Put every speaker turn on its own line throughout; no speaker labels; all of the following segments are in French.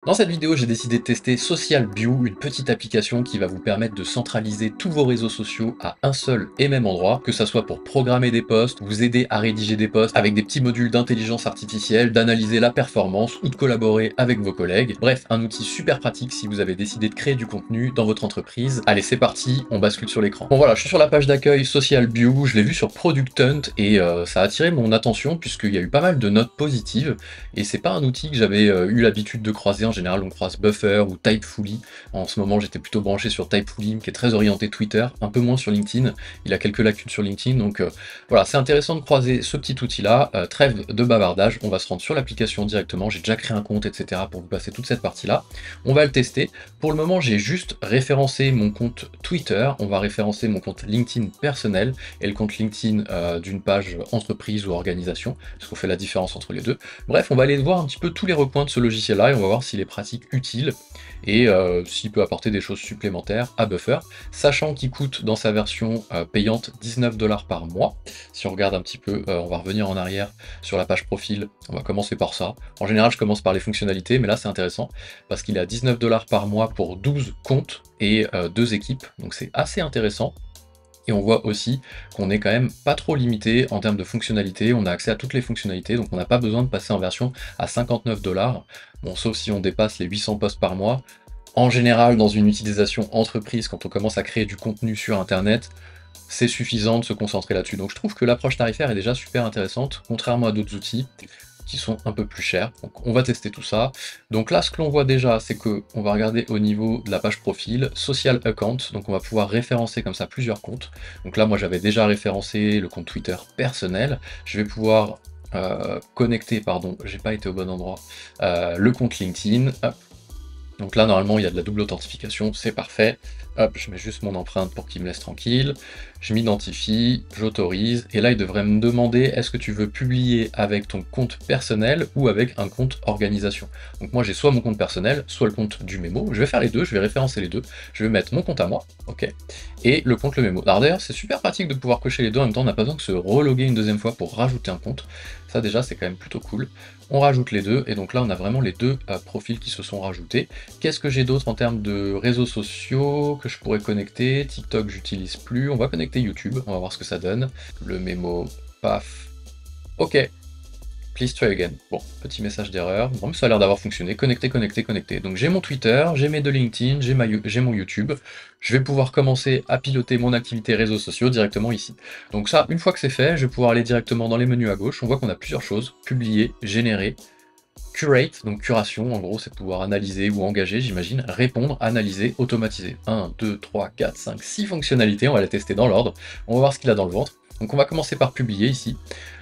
Dans cette vidéo, j'ai décidé de tester Social View, une petite application qui va vous permettre de centraliser tous vos réseaux sociaux à un seul et même endroit, que ça soit pour programmer des posts, vous aider à rédiger des posts avec des petits modules d'intelligence artificielle, d'analyser la performance ou de collaborer avec vos collègues. Bref, un outil super pratique si vous avez décidé de créer du contenu dans votre entreprise. Allez, c'est parti, on bascule sur l'écran. Bon voilà, je suis sur la page d'accueil Social View, je l'ai vu sur Product Hunt et ça a attiré mon attention puisqu'il y a eu pas mal de notes positives et c'est pas un outil que j'avais eu l'habitude de croiser. En général, on croise Buffer ou Typefully. En ce moment, j'étais plutôt branché sur Typefully, qui est très orienté Twitter, un peu moins sur LinkedIn. Il a quelques lacunes sur LinkedIn, donc voilà, c'est intéressant de croiser ce petit outil-là. Trêve de bavardage, on va se rendre sur l'application directement. J'ai déjà créé un compte, etc. pour vous passer toute cette partie-là. On va le tester. Pour le moment, j'ai juste référencé mon compte Twitter. On va référencer mon compte LinkedIn personnel et le compte LinkedIn d'une page entreprise ou organisation, parce qu'on fait la différence entre les deux. Bref, on va aller voir un petit peu tous les recoins de ce logiciel-là et on va voir s'il est pratique, utile et s'il peut apporter des choses supplémentaires à Buffer, sachant qu'il coûte dans sa version payante 19 $ par mois. Si on regarde un petit peu, on va revenir en arrière sur la page profil, on va commencer par ça. En général, je commence par les fonctionnalités, mais là c'est intéressant parce qu'il est à 19 $ par mois pour 12 comptes et 2 équipes, donc c'est assez intéressant. Et on voit aussi qu'on est quand même pas trop limité en termes de fonctionnalités, on a accès à toutes les fonctionnalités, donc on n'a pas besoin de passer en version à 59 $. Bon, sauf si on dépasse les 800 posts par mois. En général, dans une utilisation entreprise, quand on commence à créer du contenu sur Internet, c'est suffisant de se concentrer là-dessus. Donc je trouve que l'approche tarifaire est déjà super intéressante, contrairement à d'autres outils qui sont un peu plus chers. Donc on va tester tout ça. Donc là, ce que l'on voit déjà, c'est que on va regarder au niveau de la page profil, Social Account, donc on va pouvoir référencer comme ça plusieurs comptes. Donc là, moi j'avais déjà référencé le compte Twitter personnel. Je vais pouvoir connecter, pardon, j'ai pas été au bon endroit, le compte LinkedIn. Hop. Donc là, normalement, il y a de la double authentification, c'est parfait. Hop, je mets juste mon empreinte pour qu'il me laisse tranquille. Je m'identifie, j'autorise, et là, il devrait me demander est-ce que tu veux publier avec ton compte personnel ou avec un compte organisation. Donc moi, j'ai soit mon compte personnel, soit le compte du mémo. Je vais faire les deux, je vais référencer les deux. Je vais mettre mon compte à moi, ok, et le compte le mémo. Alors d'ailleurs, c'est super pratique de pouvoir cocher les deux en même temps, on n'a pas besoin de se reloguer une deuxième fois pour rajouter un compte. Ça déjà, c'est quand même plutôt cool. On rajoute les deux, et donc là, on a vraiment les deux profils qui se sont rajoutés. Qu'est-ce que j'ai d'autre en termes de réseaux sociaux que je pourrais connecter? TikTok, j'utilise plus. On va connecter YouTube, on va voir ce que ça donne. Le mémo, paf. Ok. Please try again. Bon, petit message d'erreur. Bon, mais ça a l'air d'avoir fonctionné. Connecter, connecter, connecter. Donc j'ai mon Twitter, j'ai mes deux LinkedIn, j'ai mon YouTube. Je vais pouvoir commencer à piloter mon activité réseaux sociaux directement ici. Donc ça, une fois que c'est fait, je vais pouvoir aller directement dans les menus à gauche. On voit qu'on a plusieurs choses. Publier, générer, curate, donc curation, en gros, c'est pouvoir analyser ou engager, j'imagine, répondre, analyser, automatiser. 1, 2, 3, 4, 5, 6 fonctionnalités, on va les tester dans l'ordre, on va voir ce qu'il a dans le ventre. Donc on va commencer par publier ici.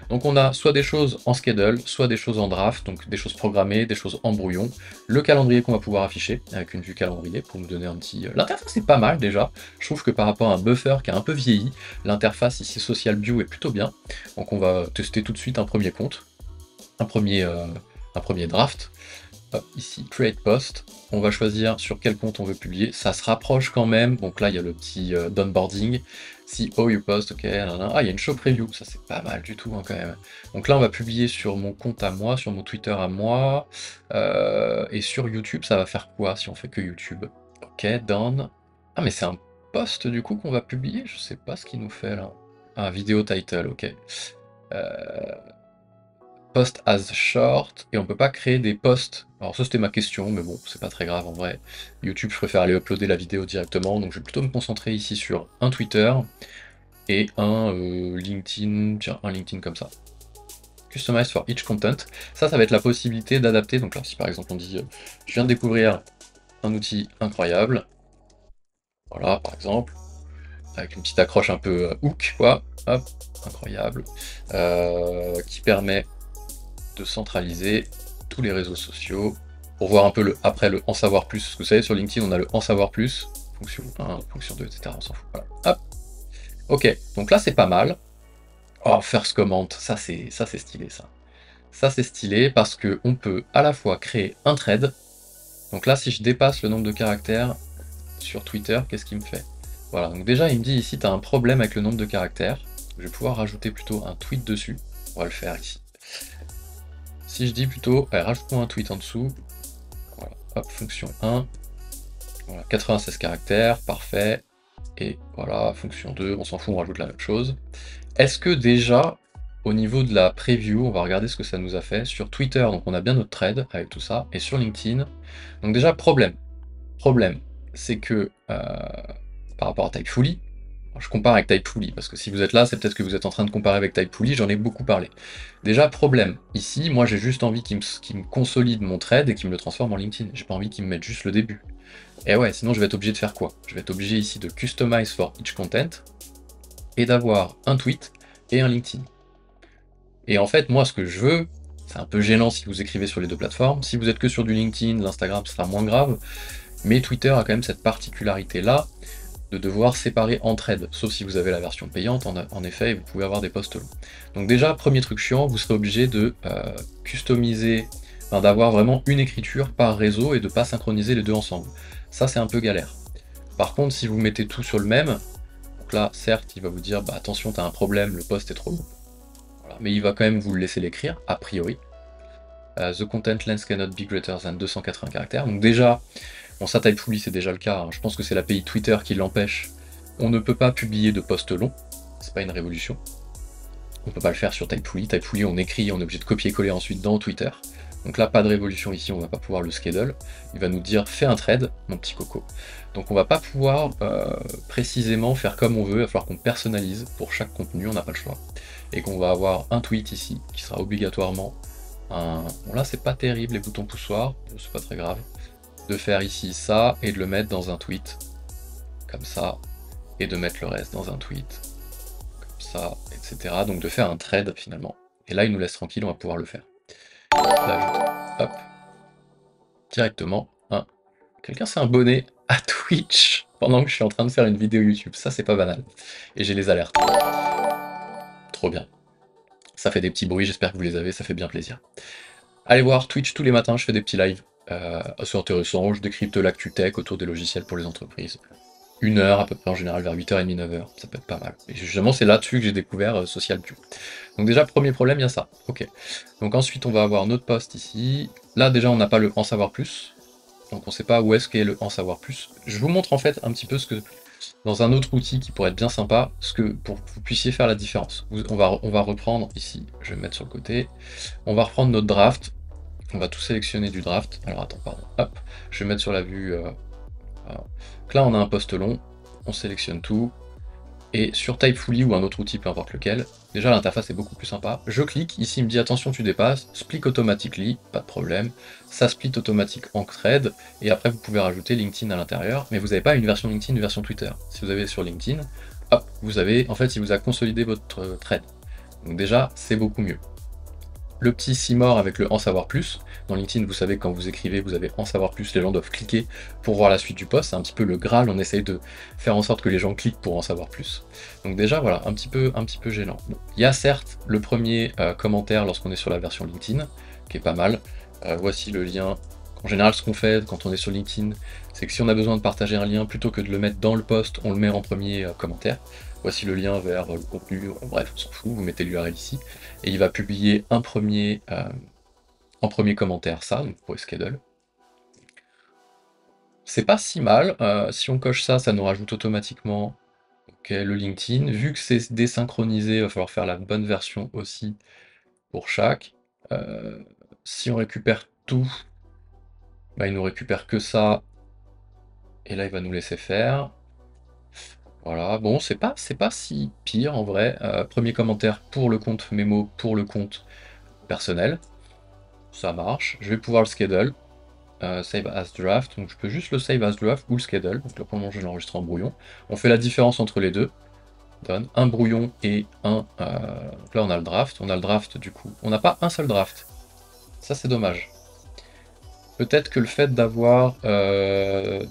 Donc on a soit des choses en schedule, soit des choses en draft, donc des choses programmées, des choses en brouillon. Le calendrier qu'on va pouvoir afficher, avec une vue calendrier, pour nous donner un petit... L'interface est pas mal déjà, je trouve que par rapport à un Buffer qui a un peu vieilli, l'interface ici Social View est plutôt bien. Donc on va tester tout de suite un premier compte, un premier draft. Hop, ici, Create Post. On va choisir sur quel compte on veut publier. Ça se rapproche quand même. Donc là, il y a le petit downboarding. Si oh you post, ok. Ah, il y a une show preview. Ça, c'est pas mal du tout hein, quand même. Donc là, on va publier sur mon compte à moi, sur mon Twitter à moi. Et sur YouTube, ça va faire quoi si on fait que YouTube? Ok, done. Ah, mais c'est un post du coup qu'on va publier. Je sais pas ce qu'il nous fait là. Ah, vidéo title, ok. Post as short, et on peut pas créer des posts. Alors ça c'était ma question, mais bon, c'est pas très grave en vrai. YouTube, je préfère aller uploader la vidéo directement, donc je vais plutôt me concentrer ici sur un Twitter et un LinkedIn, tiens, un LinkedIn comme ça. Customize for each content. Ça va être la possibilité d'adapter. Donc là, si par exemple on dit, je viens de découvrir un outil incroyable, voilà, par exemple, avec une petite accroche un peu hook, quoi, hop, incroyable, qui permet de centraliser tous les réseaux sociaux pour voir un peu après le en savoir plus. Parce que vous savez, sur LinkedIn, on a le en savoir plus, fonction 1, fonction 2, etc. On s'en fout. Voilà. Hop. Ok, donc là c'est pas mal. Oh, first comment, ça c'est stylé ça. Ça c'est stylé parce que on peut à la fois créer un thread. Donc là, si je dépasse le nombre de caractères sur Twitter, qu'est-ce qu'il me fait? Voilà, donc déjà il me dit ici, tu as un problème avec le nombre de caractères. Je vais pouvoir rajouter plutôt un tweet dessus. On va le faire ici. Si je dis plutôt, rajoute-moi un tweet en dessous, voilà, hop, fonction 1, voilà, 96 caractères, parfait, et voilà, fonction 2, on s'en fout, on rajoute la même chose. Est-ce que déjà, au niveau de la preview, on va regarder ce que ça nous a fait, sur Twitter, donc on a bien notre thread avec tout ça, et sur LinkedIn, donc déjà, problème, c'est que, par rapport à Typefully, je compare avec Typefully, parce que si vous êtes là, c'est peut-être que vous êtes en train de comparer avec Typefully, j'en ai beaucoup parlé. Déjà, problème, ici, moi j'ai juste envie qu'il me consolide mon thread et qu'il me le transforme en LinkedIn. J'ai pas envie qu'il me mette juste le début. Et ouais, sinon je vais être obligé de faire quoi? Je vais être obligé ici de customize for each content, et d'avoir un tweet et un LinkedIn. Et en fait, moi ce que je veux, c'est un peu gênant si vous écrivez sur les deux plateformes, si vous êtes que sur du LinkedIn, l'Instagram sera moins grave, mais Twitter a quand même cette particularité-là, de devoir séparer en thread, sauf si vous avez la version payante, en effet, et vous pouvez avoir des posts longs. Donc déjà, premier truc chiant, vous serez obligé de customiser, enfin, d'avoir vraiment une écriture par réseau et de ne pas synchroniser les deux ensemble. Ça, c'est un peu galère. Par contre, si vous mettez tout sur le même, donc là, certes, il va vous dire, bah attention, t'as un problème, le post est trop long. Voilà. Mais il va quand même vous le laisser l'écrire, a priori. The content length cannot be greater than 280 caractères. Donc déjà, bon, ça, Typefully, c'est déjà le cas. Hein. Je pense que c'est l'API Twitter qui l'empêche. On ne peut pas publier de posts longs. C'est pas une révolution. On peut pas le faire sur Typefully. Typefully, on écrit, on est obligé de copier-coller ensuite dans Twitter. Donc là, pas de révolution ici, on va pas pouvoir le schedule. Il va nous dire, fais un thread, mon petit coco. Donc on va pas pouvoir précisément faire comme on veut. Il va falloir qu'on personnalise pour chaque contenu, on n'a pas le choix. Et qu'on va avoir un tweet ici, qui sera obligatoirement un... Bon là, c'est pas terrible, les boutons poussoirs. C'est pas très grave. De faire ici ça et de le mettre dans un tweet comme ça et de mettre le reste dans un tweet comme ça, etc. Donc de faire un thread finalement. Et là il nous laisse tranquille, on va pouvoir le faire. Là, hop, directement. Hein. Quelqu'un s'est abonné à Twitch pendant que je suis en train de faire une vidéo YouTube. Ça c'est pas banal. Et j'ai les alertes. Trop bien. Ça fait des petits bruits, j'espère que vous les avez, ça fait bien plaisir. Allez voir Twitch tous les matins, je fais des petits lives. C'est intéressant, je décrypte l'actu tech autour des logiciels pour les entreprises. 1 heure à peu près en général, vers 8h30, 9h, ça peut être pas mal. Et justement, c'est là-dessus que j'ai découvert Social View. Donc déjà, premier problème, il y a ça. Ok. Donc ensuite, on va avoir notre post ici. Là, déjà, on n'a pas le en savoir plus. Donc on ne sait pas où est-ce qu'est le en savoir plus. Je vous montre en fait un petit peu ce que, dans un autre outil qui pourrait être bien sympa, pour que vous puissiez faire la différence. On va reprendre ici, je vais me mettre sur le côté. On va reprendre notre draft. On va tout sélectionner du draft. Alors attends, pardon. Hop, je vais mettre sur la vue... voilà. Donc là, on a un post long, on sélectionne tout, et sur Typefully ou un autre outil, peu importe lequel, déjà l'interface est beaucoup plus sympa. Je clique, ici il me dit attention tu dépasses, split automatically, pas de problème, ça split automatique en thread, et après vous pouvez rajouter LinkedIn à l'intérieur, mais vous n'avez pas une version LinkedIn, une version Twitter. Si vous avez sur LinkedIn, hop, vous avez, en fait il vous a consolidé votre thread. Donc déjà, c'est beaucoup mieux. Le petit Seymour avec le en savoir plus. Dans LinkedIn, vous savez, quand vous écrivez, vous avez en savoir plus, les gens doivent cliquer pour voir la suite du post. C'est un petit peu le Graal, on essaye de faire en sorte que les gens cliquent pour en savoir plus. Donc déjà, voilà, un petit peu gênant. Bon. Il y a certes le premier commentaire lorsqu'on est sur la version LinkedIn, qui est pas mal. Voici le lien. En général, ce qu'on fait quand on est sur LinkedIn, c'est que si on a besoin de partager un lien, plutôt que de le mettre dans le post, on le met en premier commentaire. Voici le lien vers le contenu, bref, on s'en fout, vous mettez l'URL ici, et il va publier en premier commentaire ça, donc pour schedule. C'est pas si mal, si on coche ça, ça nous rajoute automatiquement le LinkedIn. Vu que c'est désynchronisé, il va falloir faire la bonne version aussi pour chaque. Si on récupère tout, bah, il nous récupère que ça, et là il va nous laisser faire. Voilà, bon, c'est pas si pire en vrai. Premier commentaire pour le compte mémo, pour le compte personnel. Ça marche. Je vais pouvoir le schedule. Save as draft. Donc je peux juste le save as draft ou le schedule. Donc là pour le moment je l'enregistre en brouillon. On fait la différence entre les deux. Donne un brouillon et un... donc là on a le draft. On a le draft du coup. On n'a pas un seul draft. Ça c'est dommage. Peut-être que le fait d'avoir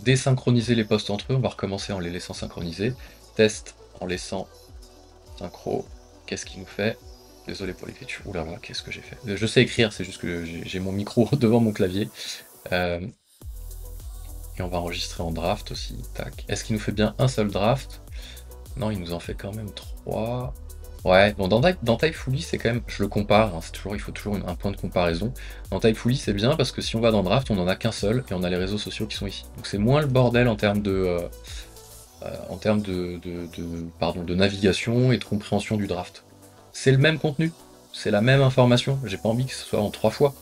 désynchronisé les posts entre eux, on va recommencer en les laissant synchroniser. Test en laissant synchro. Qu'est-ce qu'il nous fait? Désolé pour l'écriture. Ouh là là, qu'est-ce que j'ai fait? Je sais écrire, c'est juste que j'ai mon micro devant mon clavier. Et on va enregistrer en draft aussi. Tac. Est-ce qu'il nous fait bien un seul draft? Non, il nous en fait quand même 3. Ouais, bon, dans Typefully, c'est quand même, je le compare, hein, il faut toujours un point de comparaison. Dans Typefully, c'est bien parce que si on va dans Draft, on n'en a qu'un seul et on a les réseaux sociaux qui sont ici. Donc c'est moins le bordel en termes de navigation et de compréhension du draft. C'est le même contenu, c'est la même information, j'ai pas envie que ce soit en 3 fois.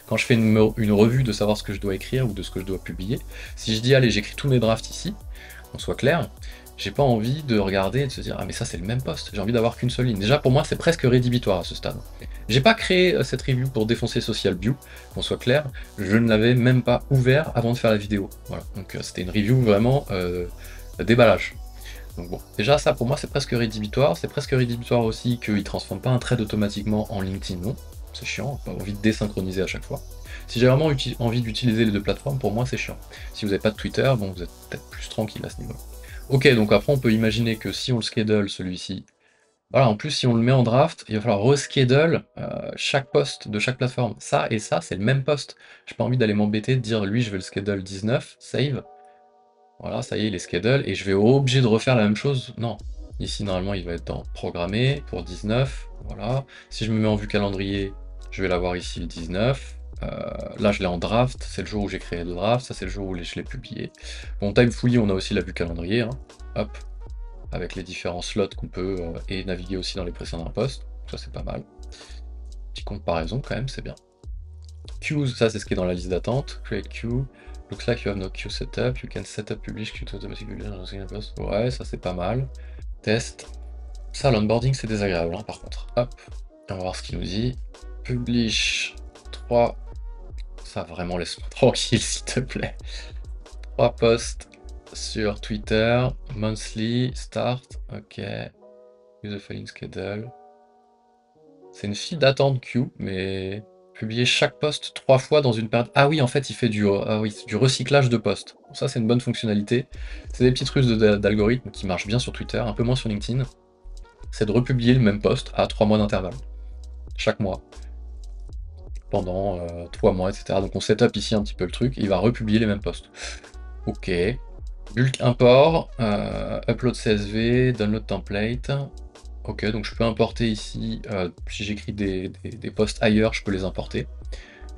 Quand je fais une revue de savoir ce que je dois écrire ou de ce que je dois publier, si je dis allez j'écris tous mes drafts ici, qu'on soit clair, j'ai pas envie de regarder et de se dire ah mais ça c'est le même post, j'ai envie d'avoir qu'une seule ligne. Déjà pour moi c'est presque rédhibitoire à ce stade. J'ai pas créé cette review pour défoncer Social View, qu'on soit clair, je ne l'avais même pas ouvert avant de faire la vidéo. Voilà, donc c'était une review vraiment déballage. Donc bon, déjà ça pour moi c'est presque rédhibitoire aussi qu'il ne transforme pas un thread automatiquement en LinkedIn, non, c'est chiant, pas envie de désynchroniser à chaque fois. Si j'ai vraiment envie d'utiliser les deux plateformes, pour moi c'est chiant. Si vous n'avez pas de Twitter, bon vous êtes peut-être plus tranquille à ce niveau. Ok, donc après on peut imaginer que si on le schedule celui-ci, voilà, en plus si on le met en draft, il va falloir reschedule chaque post de chaque plateforme. Ça et ça c'est le même post. J'ai pas envie d'aller m'embêter de dire lui je vais le schedule 19, save. Voilà, ça y est, il est schedule, et je vais obligé de refaire la même chose. Non. Ici, normalement, il va être dans programmé pour 19. Voilà. Si je me mets en vue calendrier, je vais l'avoir ici le 19. Là, je l'ai en draft. C'est le jour où j'ai créé le draft. Ça, c'est le jour où je l'ai publié. Bon, Timefully, on a aussi la vue calendrier. Hein. Hop. Avec les différents slots qu'on peut et naviguer aussi dans les précédents posts. Ça, c'est pas mal. Petite comparaison quand même, c'est bien. Queues, ça, c'est ce qui est dans la liste d'attente. Create queue. Looks like you have no queue setup, you can set up publish queue to automatically post. Ouais, ça c'est pas mal. Test. Ça, l'onboarding c'est désagréable, hein, par contre. Hop, on va voir ce qu'il nous dit. Publish 3. Ça, vraiment, laisse-moi tranquille, s'il te plaît. 3 posts sur Twitter. Monthly, start. Ok. Use the following schedule. C'est une file d'attente queue, mais. Publier chaque post 3 fois dans une période. Ah oui, en fait, il fait du recyclage de posts. Ça, c'est une bonne fonctionnalité. C'est des petites ruses d'algorithme qui marchent bien sur Twitter, un peu moins sur LinkedIn. C'est de republier le même post à 3 mois d'intervalle. Chaque mois. Pendant 3 mois, etc. Donc on setup ici un petit peu le truc, et il va republier les mêmes posts. Ok. Bulk import, upload CSV, download template. Ok, donc je peux importer ici, si j'écris des posts ailleurs, je peux les importer.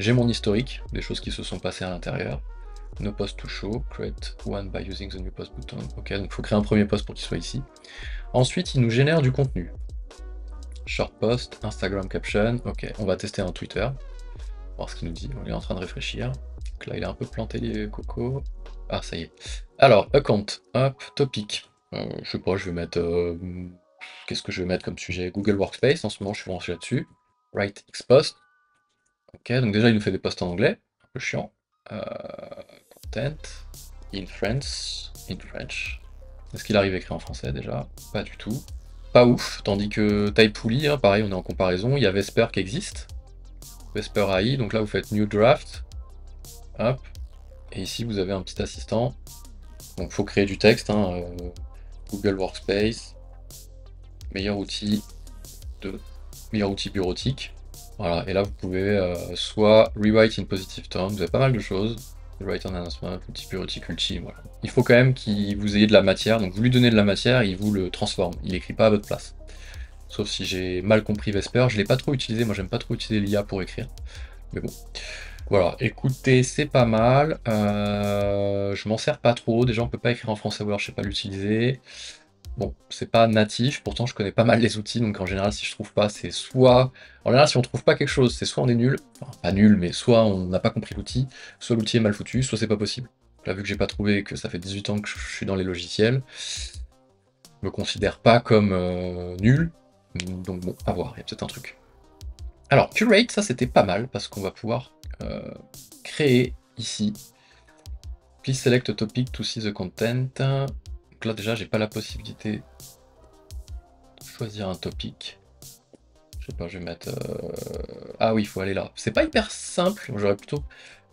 J'ai mon historique, des choses qui se sont passées à l'intérieur. No post to show, create one by using the new post button. Ok, donc il faut créer un premier post pour qu'il soit ici. Ensuite, il nous génère du contenu. Short post, Instagram caption. Ok, on va tester un Twitter. Voir ce qu'il nous dit. On est en train de réfléchir. Donc là, il a un peu planté les cocos. Ah, ça y est. Alors, account, hop, topic. Je sais pas, je vais mettre... qu'est-ce que je vais mettre comme sujet? Google Workspace, en ce moment je suis branché là-dessus. Write X post. Ok, donc déjà il nous fait des posts en anglais, un peu chiant. Content, in French. Est-ce qu'il arrive à écrire en français déjà? Pas du tout. Pas ouf, tandis que Typefully, hein, pareil, on est en comparaison, il y a Vesper qui existe. Vesper AI, donc là vous faites New Draft. Hop. Et ici vous avez un petit assistant. Donc il faut créer du texte, hein, Google Workspace. Meilleur outil bureautique. Voilà, et là vous pouvez soit rewrite in positive tone, vous avez pas mal de choses. Rewrite an announcement, outil bureautique ultime, voilà. Il faut quand même qu'il vous ayez de la matière, donc vous lui donnez de la matière, il vous le transforme, il écrit pas à votre place. Sauf si j'ai mal compris Vesper, je l'ai pas trop utilisé, moi j'aime pas trop utiliser l'IA pour écrire. Mais bon. Voilà, écoutez, c'est pas mal. Je m'en sers pas trop, déjà on peut pas écrire en français ou alors je sais pas l'utiliser. Bon, c'est pas natif, pourtant je connais pas mal les outils, donc en général si je trouve pas, c'est soit... En général si on trouve pas quelque chose, c'est soit on est nul, enfin pas nul, mais soit on n'a pas compris l'outil, soit l'outil est mal foutu, soit c'est pas possible. Là vu que j'ai pas trouvé, que ça fait 18 ans que je suis dans les logiciels, je me considère pas comme nul, donc bon, à voir, il y a peut-être un truc. Alors, curate, ça c'était pas mal, parce qu'on va pouvoir créer ici, please select a topic to see the content. Donc là déjà j'ai pas la possibilité de choisir un topic. Je sais pas, je vais mettre... Ah oui, il faut aller là. C'est pas hyper simple, j'aurais plutôt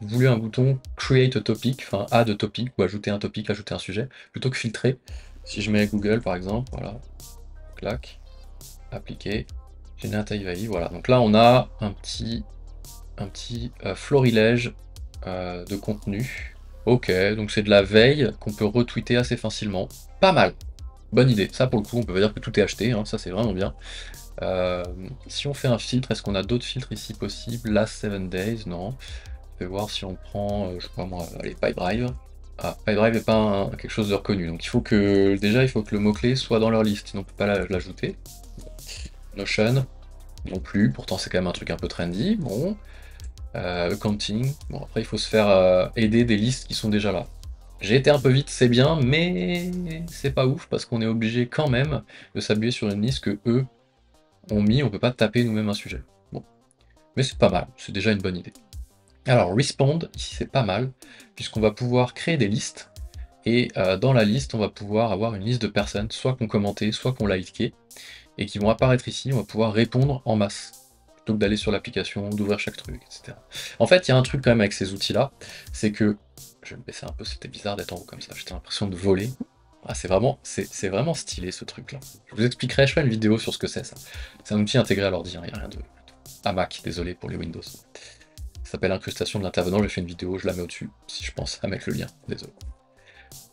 voulu un bouton create a topic, enfin add a topic, ou ajouter un topic, ajouter un sujet, plutôt que filtrer. Si je mets Google par exemple, voilà, clac, appliquer, générative AI, voilà. Donc là on a un petit florilège de contenu. Ok, donc c'est de la veille qu'on peut retweeter assez facilement. Pas mal. bonne idée. Ça pour le coup, on peut pas dire que tout est acheté, hein, ça c'est vraiment bien. Si on fait un filtre, est-ce qu'on a d'autres filtres ici possibles? Last 7 days, non. Je vais voir si on prend, je sais pas moi, allez, PipeDrive. Ah, PipeDrive n'est pas quelque chose de reconnu, donc il faut que le mot-clé soit dans leur liste, sinon on peut pas l'ajouter. Notion, non plus, pourtant c'est quand même un truc un peu trendy. Bon, accounting, bon après il faut se faire aider des listes qui sont déjà là. J'ai été un peu vite, c'est bien, mais c'est pas ouf parce qu'on est obligé quand même de s'appuyer sur une liste que eux ont mis, on peut pas taper nous-mêmes un sujet. Bon, mais c'est pas mal, c'est déjà une bonne idée. Alors respond, ici c'est pas mal, puisqu'on va pouvoir créer des listes, et dans la liste on va pouvoir avoir une liste de personnes, soit qu'on commenté, soit qu'on liké, et qui vont apparaître ici, on va pouvoir répondre en masse, plutôt que d'aller sur l'application, d'ouvrir chaque truc, etc. En fait, il y a un truc quand même avec ces outils-là, c'est que, je vais me baisser un peu, c'était bizarre d'être en haut comme ça, j'ai l'impression de voler. Ah, c'est vraiment stylé ce truc-là. Je vous expliquerai, je ferai une vidéo sur ce que c'est ça. C'est un outil intégré à l'ordi, il n'y a rien de... à Mac, désolé pour les Windows. Ça s'appelle incrustation de l'intervenant, j'ai fait une vidéo, je la mets au-dessus, si je pense à mettre le lien, désolé.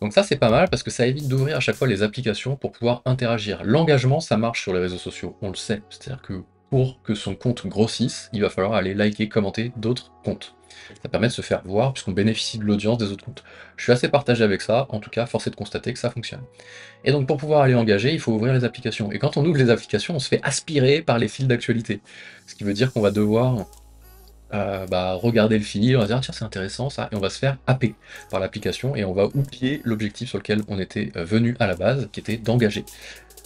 Donc ça c'est pas mal parce que ça évite d'ouvrir à chaque fois les applications pour pouvoir interagir. L'engagement ça marche sur les réseaux sociaux, on le sait, c'est-à-dire que pour que son compte grossisse, il va falloir aller liker, commenter d'autres comptes. Ça permet de se faire voir puisqu'on bénéficie de l'audience des autres comptes. Je suis assez partagé avec ça, en tout cas force est de constater que ça fonctionne. Et donc pour pouvoir aller engager, il faut ouvrir les applications. Et quand on ouvre les applications, on se fait aspirer par les fils d'actualité. Ce qui veut dire qu'on va devoir regarder le fil, on va se dire tiens c'est intéressant ça, et on va se faire happer par l'application et on va oublier l'objectif sur lequel on était venu à la base, qui était d'engager.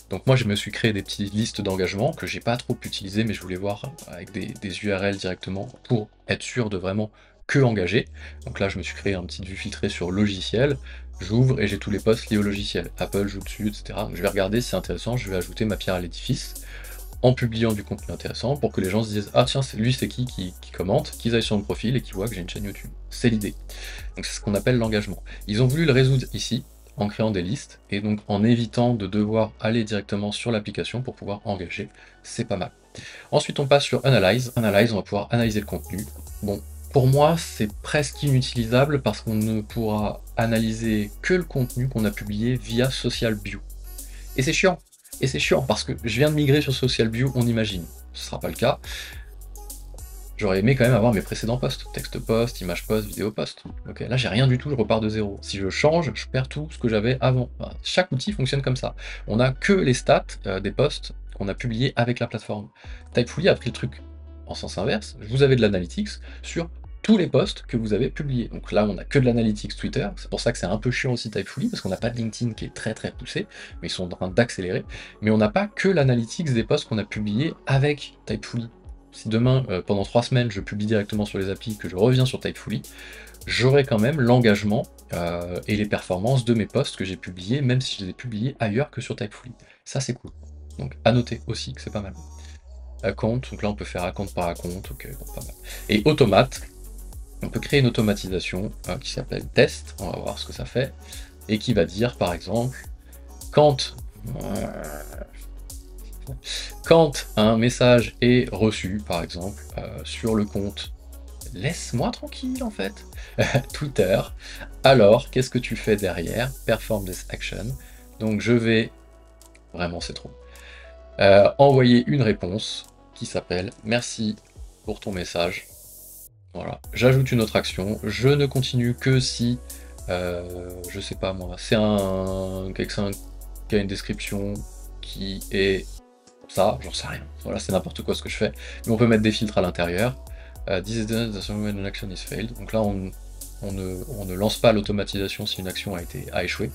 Donc moi je me suis créé des petites listes d'engagement que j'ai pas trop utilisées, mais je voulais voir avec des URL directement pour être sûr de vraiment que engager. Donc là je me suis créé un petit vue filtré sur logiciel, j'ouvre et j'ai tous les posts liés au logiciel. Apple joue dessus, etc. Donc je vais regarder si c'est intéressant, je vais ajouter ma pierre à l'édifice en publiant du contenu intéressant pour que les gens se disent ah tiens c'est qui commente, qu'ils aillent sur mon profil et qu'ils voient que j'ai une chaîne YouTube. C'est l'idée. Donc c'est ce qu'on appelle l'engagement. Ils ont voulu le résoudre ici en créant des listes et donc en évitant de devoir aller directement sur l'application pour pouvoir engager. C'est pas mal. Ensuite on passe sur Analyze. Analyze, on va pouvoir analyser le contenu. Bon, pour moi c'est presque inutilisable parce qu'on ne pourra analyser que le contenu qu'on a publié via Social View. Et c'est chiant. Et c'est chiant parce que je viens de migrer sur Social View, on imagine. Ce sera pas le cas. J'aurais aimé quand même avoir mes précédents posts. Texte post, image post, vidéo post. Ok, là j'ai rien du tout, je repars de zéro. Si je change, je perds tout ce que j'avais avant. Enfin, chaque outil fonctionne comme ça. On n'a que les stats des posts qu'on a publiés avec la plateforme. Typefully a pris le truc en sens inverse. Vous avez de l'analytics sur tous les posts que vous avez publiés. Donc là, on n'a que de l'analytics Twitter. C'est pour ça que c'est un peu chiant aussi Typefully, parce qu'on n'a pas de LinkedIn qui est très poussé, mais ils sont en train d'accélérer. Mais on n'a pas que l'analytics des posts qu'on a publiés avec Typefully. Si demain, pendant 3 semaines, je publie directement sur les applis, que je reviens sur Typefully, j'aurai quand même l'engagement et les performances de mes posts que j'ai publiés, même si je les ai publiés ailleurs que sur Typefully. Ça, c'est cool. Donc, à noter aussi que c'est pas mal. Account, donc là, on peut faire account par account, ok, bon, pas mal. Et automate, on peut créer une automatisation qui s'appelle test, on va voir ce que ça fait, et qui va dire, par exemple, quand un message est reçu, par exemple, sur le compte « Laisse-moi tranquille, en fait !» Twitter, alors, qu'est-ce que tu fais derrière? Perform this action. Donc je vais, vraiment c'est trop, envoyer une réponse qui s'appelle « Merci pour ton message ». Voilà, j'ajoute une autre action, je ne continue que si, je sais pas moi, c'est quelqu'un qui a une description qui est ça, j'en sais rien, voilà, c'est n'importe quoi ce que je fais, mais on peut mettre des filtres à l'intérieur. This is done when an action is failed. Donc là, on ne lance pas l'automatisation si une action a échoué.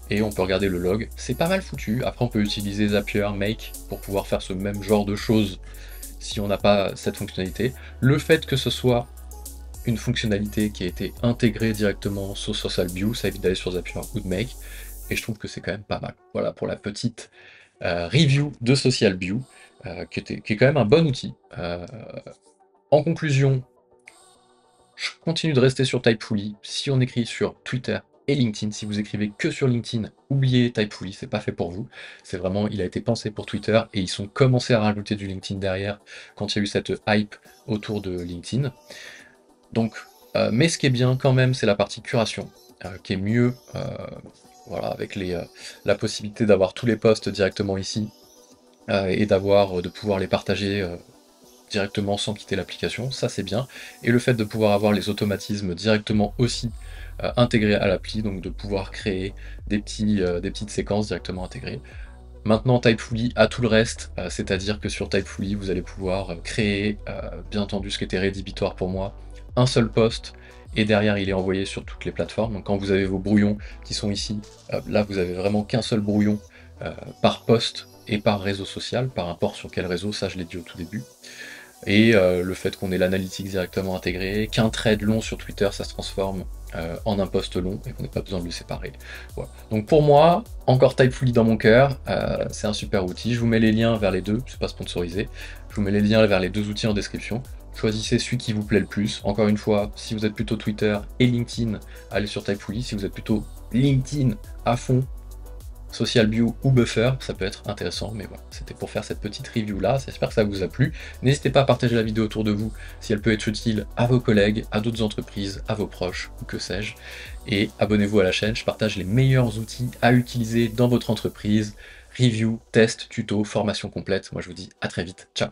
Et on peut regarder le log. C'est pas mal foutu. Après, on peut utiliser Zapier, Make pour pouvoir faire ce même genre de choses si on n'a pas cette fonctionnalité. Le fait que ce soit une fonctionnalité qui a été intégrée directement sur Social View, ça évite d'aller sur Zapier ou de Make. Et je trouve que c'est quand même pas mal. Voilà pour la petite review de Social View, qui est quand même un bon outil. En conclusion, je continue de rester sur Typefully. Si on écrit sur Twitter et LinkedIn, si vous écrivez que sur LinkedIn, oubliez Typefully, c'est pas fait pour vous. C'est vraiment, il a été pensé pour Twitter et ils sont commencé à rajouter du LinkedIn derrière quand il y a eu cette hype autour de LinkedIn. Donc, mais ce qui est bien quand même, c'est la partie curation, qui est mieux voilà, avec la possibilité d'avoir tous les posts directement ici, et de pouvoir les partager directement sans quitter l'application, ça c'est bien. Et le fait de pouvoir avoir les automatismes directement aussi intégrés à l'appli, donc de pouvoir créer des petites séquences directement intégrées. Maintenant, Typefully a tout le reste, c'est-à-dire que sur Typefully, vous allez pouvoir créer, bien entendu, ce qui était rédhibitoire pour moi, un seul post, et derrière, il est envoyé sur toutes les plateformes. Donc quand vous avez vos brouillons qui sont ici, là, vous avez vraiment qu'un seul brouillon par post et par réseau social, par rapport sur quel réseau, ça je l'ai dit au tout début. Et le fait qu'on ait l'analytics directement intégré, qu'un thread long sur Twitter, ça se transforme en un post long et qu'on n'ait pas besoin de le séparer. Voilà. Donc pour moi, encore Typefully dans mon cœur, c'est un super outil. Je vous mets les liens vers les deux, c'est pas sponsorisé. Je vous mets les liens vers les deux outils en description. Choisissez celui qui vous plaît le plus. Encore une fois, si vous êtes plutôt Twitter et LinkedIn, allez sur Typefully. Si vous êtes plutôt LinkedIn à fond, Social Bio ou Buffer, ça peut être intéressant, mais voilà, c'était pour faire cette petite review là, j'espère que ça vous a plu. N'hésitez pas à partager la vidéo autour de vous si elle peut être utile à vos collègues, à d'autres entreprises, à vos proches, ou que sais-je. Et abonnez-vous à la chaîne, je partage les meilleurs outils à utiliser dans votre entreprise, review, test, tuto, formation complète. Moi je vous dis à très vite, ciao.